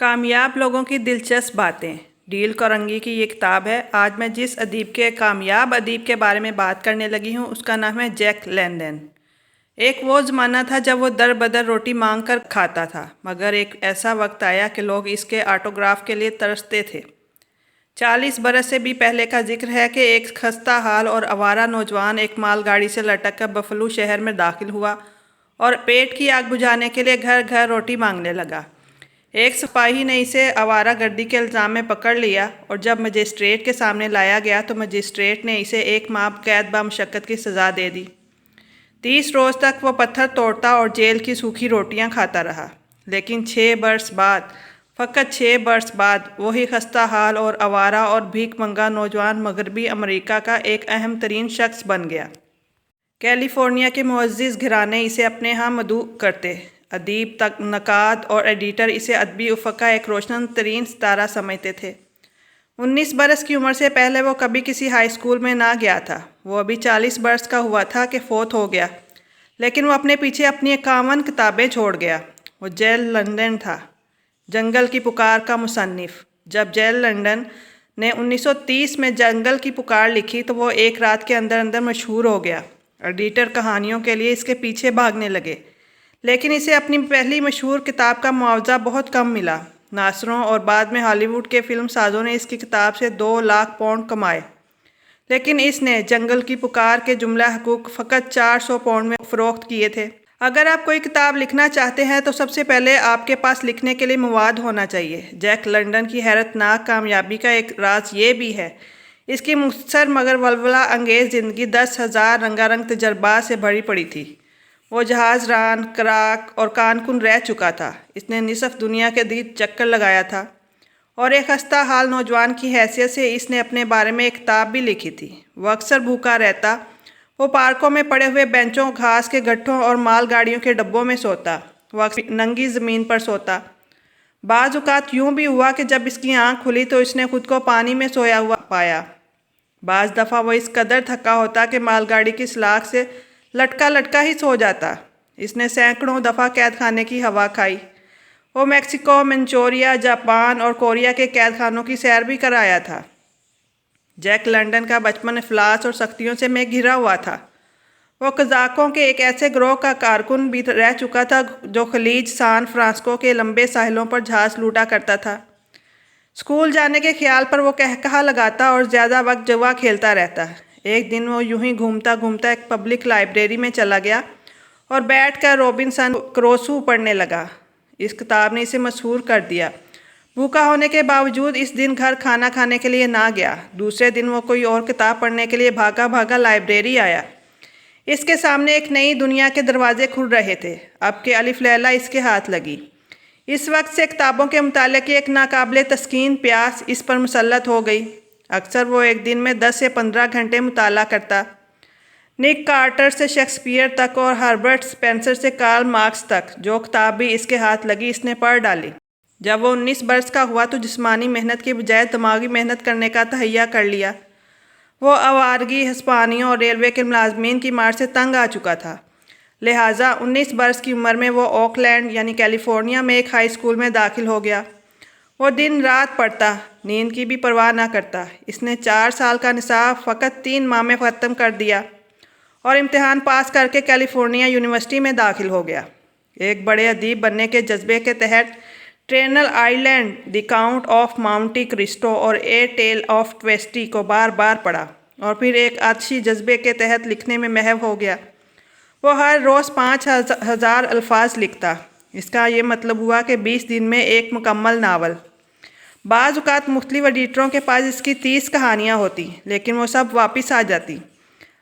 کامیاب لوگوں کی دلچسپ باتیں ڈیل کارنگی کی یہ کتاب ہے۔ آج میں جس کامیاب ادیب کے بارے میں بات کرنے لگی ہوں اس کا نام ہے جیک لنڈن۔ ایک وہ زمانہ تھا جب وہ در بدر روٹی مانگ کر کھاتا تھا، مگر ایک ایسا وقت آیا کہ لوگ اس کے آٹوگراف کے لیے ترستے تھے۔ 40 برس سے بھی پہلے کا ذکر ہے کہ ایک خستہ حال اور آوارہ نوجوان ایک مال گاڑی سے لٹک کر بفلو شہر میں داخل ہوا اور پیٹ کی آگ بجھانے کے لیے گھر گھر روٹی مانگنے لگا۔ ایک سپاہی نے اسے آوارہ گردی کے الزام میں پکڑ لیا اور جب مجسٹریٹ کے سامنے لایا گیا تو مجسٹریٹ نے اسے 1 ماہ قید بامشقت کی سزا دے دی۔ 30 روز تک وہ پتھر توڑتا اور جیل کی سوکھی روٹیاں کھاتا رہا، لیکن 6 برس بعد، فقط 6 برس بعد، وہی خستہ حال اور آوارہ اور بھیک منگا نوجوان مغربی امریکہ کا ایک اہم ترین شخص بن گیا۔ کیلیفورنیا کے معزز گھرانے اسے اپنے ہاں مدعو کرتے، ادیب، نقاد اور ایڈیٹر اسے ادبی افق کا ایک روشن ترین ستارہ سمجھتے تھے۔ 19 برس کی عمر سے پہلے وہ کبھی کسی ہائی اسکول میں نہ گیا تھا۔ وہ ابھی 40 برس کا ہوا تھا کہ فوت ہو گیا، لیکن وہ اپنے پیچھے اپنی 51 کتابیں چھوڑ گیا۔ وہ جیک لنڈن تھا، جنگل کی پکار کا مصنف۔ جب جیک لنڈن نے 1930 میں جنگل کی پکار لکھی تو وہ ایک رات کے اندر اندر مشہور ہو گیا۔ ایڈیٹر کہانیوں کے لیے اس کے پیچھے بھاگنے لگے، لیکن اسے اپنی پہلی مشہور کتاب کا معاوضہ بہت کم ملا۔ ناصروں اور بعد میں ہالی ووڈ کے فلم سازوں نے اس کی کتاب سے 2 لاکھ پاؤنڈ کمائے، لیکن اس نے جنگل کی پکار کے جملہ حقوق فقط 400 پاؤنڈ میں فروخت کیے تھے۔ اگر آپ کوئی کتاب لکھنا چاہتے ہیں تو سب سے پہلے آپ کے پاس لکھنے کے لیے مواد ہونا چاہیے۔ جیک لنڈن کی حیرت ناک کامیابی کا ایک راز یہ بھی ہے، اس کی مختصر مگر ولولہ انگیز زندگی 10,000 رنگا رنگ تجربات سے بھری پڑی تھی۔ وہ جہاز ران، کراک اور کانکن رہ چکا تھا۔ اس نے نصف دنیا کے گرد چکر لگایا تھا، اور ایک خستہ حال نوجوان کی حیثیت سے اس نے اپنے بارے میں ایک کتاب بھی لکھی تھی۔ وہ اکثر بھوکا رہتا، وہ پارکوں میں پڑے ہوئے بینچوں، گھاس کے گٹھوں اور مال گاڑیوں کے ڈبوں میں سوتا۔ وہ اکثر ننگی زمین پر سوتا۔ بعض اوقات یوں بھی ہوا کہ جب اس کی آنکھ کھلی تو اس نے خود کو پانی میں سویا ہوا پایا۔ بعض دفعہ وہ اس قدر تھکا ہوتا کہ مال گاڑی کی سلاخ سے لٹکا لٹکا ہی سو جاتا۔ اس نے سینکڑوں دفعہ قید خانے کی ہوا کھائی۔ وہ میکسیکو، منچوریا، جاپان اور کوریا کے قید خانوں کی سیر بھی کر آیا تھا۔ جیک لنڈن کا بچپن افلاس اور سختیوں سے میں گھرا ہوا تھا۔ وہ قزاقوں کے ایک ایسے گروہ کا کارکن بھی رہ چکا تھا جو خلیج سان فرانسسکو کے لمبے ساحلوں پر جہاز لوٹا کرتا تھا۔ اسکول جانے کے خیال پر وہ قہقہہ لگاتا اور زیادہ وقت جوا کھیلتا رہتا۔ ایک دن وہ یوں ہی گھومتا گھومتا ایک پبلک لائبریری میں چلا گیا اور بیٹھ کر رابنسن کروسو پڑھنے لگا۔ اس کتاب نے اسے مسحور کر دیا۔ بھوکا ہونے کے باوجود اس دن گھر کھانا کھانے کے لیے نہ گیا۔ دوسرے دن وہ کوئی اور کتاب پڑھنے کے لیے بھاگا بھاگا لائبریری آیا۔ اس کے سامنے ایک نئی دنیا کے دروازے کھل رہے تھے۔ اب کہ الف لیلہ اس کے ہاتھ لگی۔ اس وقت سے کتابوں کے مطالعے کی ایک ناقابل تسکین پیاس اس پر مسلط ہو گئی۔ اکثر وہ ایک دن میں 10 سے 15 گھنٹے مطالعہ کرتا۔ نک کارٹر سے شیکسپیئر تک اور ہربرٹ سپینسر سے کارل مارکس تک جو کتاب بھی اس کے ہاتھ لگی اس نے پڑھ ڈالی۔ جب وہ 19 برس کا ہوا تو جسمانی محنت کی بجائے دماغی محنت کرنے کا تہیہ کر لیا۔ وہ آوارگی، ہسپانویوں اور ریلوے کے ملازمین کی مار سے تنگ آ چکا تھا، لہٰذا 19 برس کی عمر میں وہ اوکلینڈ یعنی کیلیفورنیا میں ایک ہائی اسکول میں داخل ہو گیا۔ وہ دن رات پڑھتا، نیند کی بھی پرواہ نہ کرتا۔ اس نے 4 سال کا نصاب فقط 3 ماہ میں ختم کر دیا اور امتحان پاس کر کے کیلیفورنیا یونیورسٹی میں داخل ہو گیا۔ ایک بڑے ادیب بننے کے جذبے کے تحت treasure island, the count of Monte Cristo اور اے ٹیل آف ٹویسٹی کو بار بار پڑھا اور پھر ایک آتشی جذبے کے تحت لکھنے میں محو ہو گیا۔ وہ ہر روز 5,000 الفاظ لکھتا۔ اس کا یہ مطلب ہوا کہ 20 دن میں ایک مکمل ناول۔ بعض اوقات مختلف ایڈیٹروں کے پاس اس کی 30 کہانیاں ہوتی، لیکن وہ سب واپس آ جاتی۔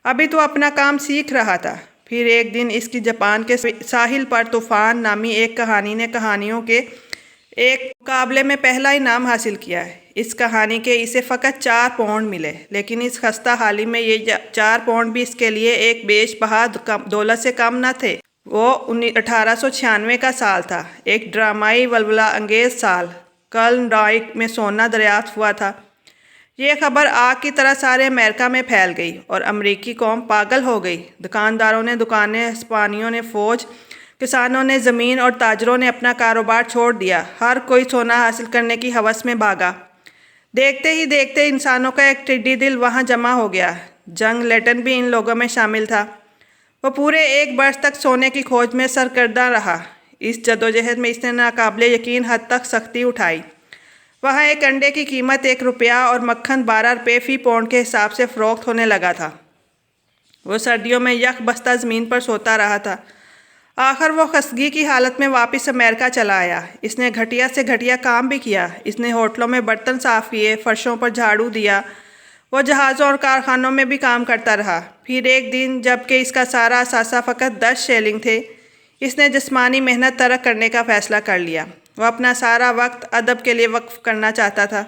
ابھی تو اپنا کام سیکھ رہا تھا۔ پھر ایک دن اس کی جاپان کے ساحل پر طوفان نامی ایک کہانی نے کہانیوں کے ایک مقابلے میں پہلا انعام حاصل کیا۔ اس کہانی کے اسے فقط 4 پاؤنڈ ملے، لیکن اس خستہ حالی میں یہ 4 پاؤنڈ بھی اس کے لیے ایک بیش بہا دولت سے کم نہ تھے۔ وہ 1896 کا سال تھا، ایک ڈرامائی ولولہ انگیز سال۔ کلنڈائک میں سونا دریافت ہوا تھا۔ یہ خبر آگ کی طرح سارے امریکہ میں پھیل گئی اور امریکی قوم پاگل ہو گئی۔ دکانداروں نے دکانیں، ہسپانویوں نے فوج، کسانوں نے زمین اور تاجروں نے اپنا کاروبار چھوڑ دیا، ہر کوئی سونا حاصل کرنے کی ہوس میں بھاگا۔ دیکھتے ہی دیکھتے انسانوں کا ایک ٹڈی دل وہاں جمع ہو گیا۔ جنگ لیٹن بھی ان لوگوں میں شامل تھا۔ وہ پورے 1 برس تک سونے کی کھوج میں سرگرداں رہا۔ اس جدوجہد میں اس نے ناقابل یقین حد تک سختی اٹھائی۔ وہاں ایک انڈے کی قیمت 1 روپیہ اور مکھن 12 روپے فی پاؤنڈ کے حساب سے فروخت ہونے لگا تھا۔ وہ سردیوں میں یک بستہ زمین پر سوتا رہا تھا۔ آخر وہ خستگی کی حالت میں واپس امریکہ چلا آیا۔ اس نے گھٹیا سے گھٹیا کام بھی کیا۔ اس نے ہوٹلوں میں برتن صاف کیے، فرشوں پر جھاڑو دیا۔ وہ جہازوں اور کارخانوں میں بھی کام کرتا رہا۔ پھر ایک دن جب کہ اس کا سارا اثاثہ فقط 10 شیلنگ تھے، اس نے جسمانی محنت ترک کرنے کا فیصلہ کر لیا۔ وہ اپنا سارا وقت ادب کے لیے وقف کرنا چاہتا تھا۔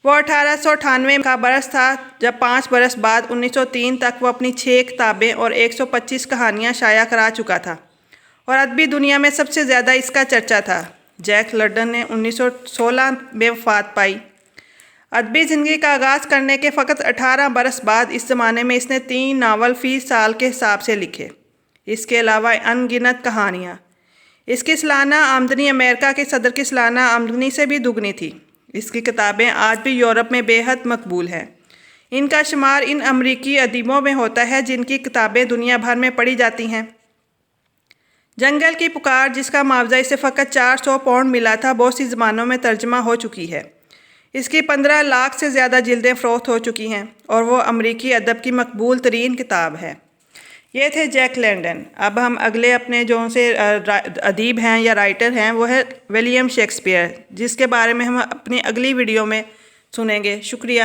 وہ 1898 کا برس تھا جب 5 برس بعد 1903 تک وہ اپنی 6 کتابیں اور 125 کہانیاں شائع کرا چکا تھا اور ادبی دنیا میں سب سے زیادہ اس کا چرچا تھا۔ جیک لنڈن نے 1916 میں وفات پائی۔ ادبی زندگی کا آغاز کرنے کے فقط 18 برس بعد اس زمانے میں اس نے 3 ناول فی سال کے حساب سے لکھے۔ اس کے علاوہ ان گنت کہانیاں۔ اس کی سالانہ آمدنی امریکہ کے صدر کی سالانہ آمدنی سے بھی دگنی تھی۔ اس کی کتابیں آج بھی یورپ میں بے حد مقبول ہیں۔ ان کا شمار ان امریکی ادیبوں میں ہوتا ہے جن کی کتابیں دنیا بھر میں پڑھی جاتی ہیں۔ جنگل کی پکار، جس کا معاوضہ اسے فقط 400 پاؤنڈ ملا تھا، بہت سی زبانوں میں ترجمہ ہو چکی ہے۔ اس کی 15 لاکھ سے زیادہ جلدیں فروخت ہو چکی ہیں اور وہ امریکی ادب کی مقبول ترین کتاب ہے۔ یہ تھے جیک لنڈن۔ اب ہم اگلے اپنے جو سے ادیب ہیں یا رائٹر ہیں وہ ہے ولیم شیکسپیئر، جس کے بارے میں ہم اپنی اگلی ویڈیو میں سنیں گے۔ شکریہ۔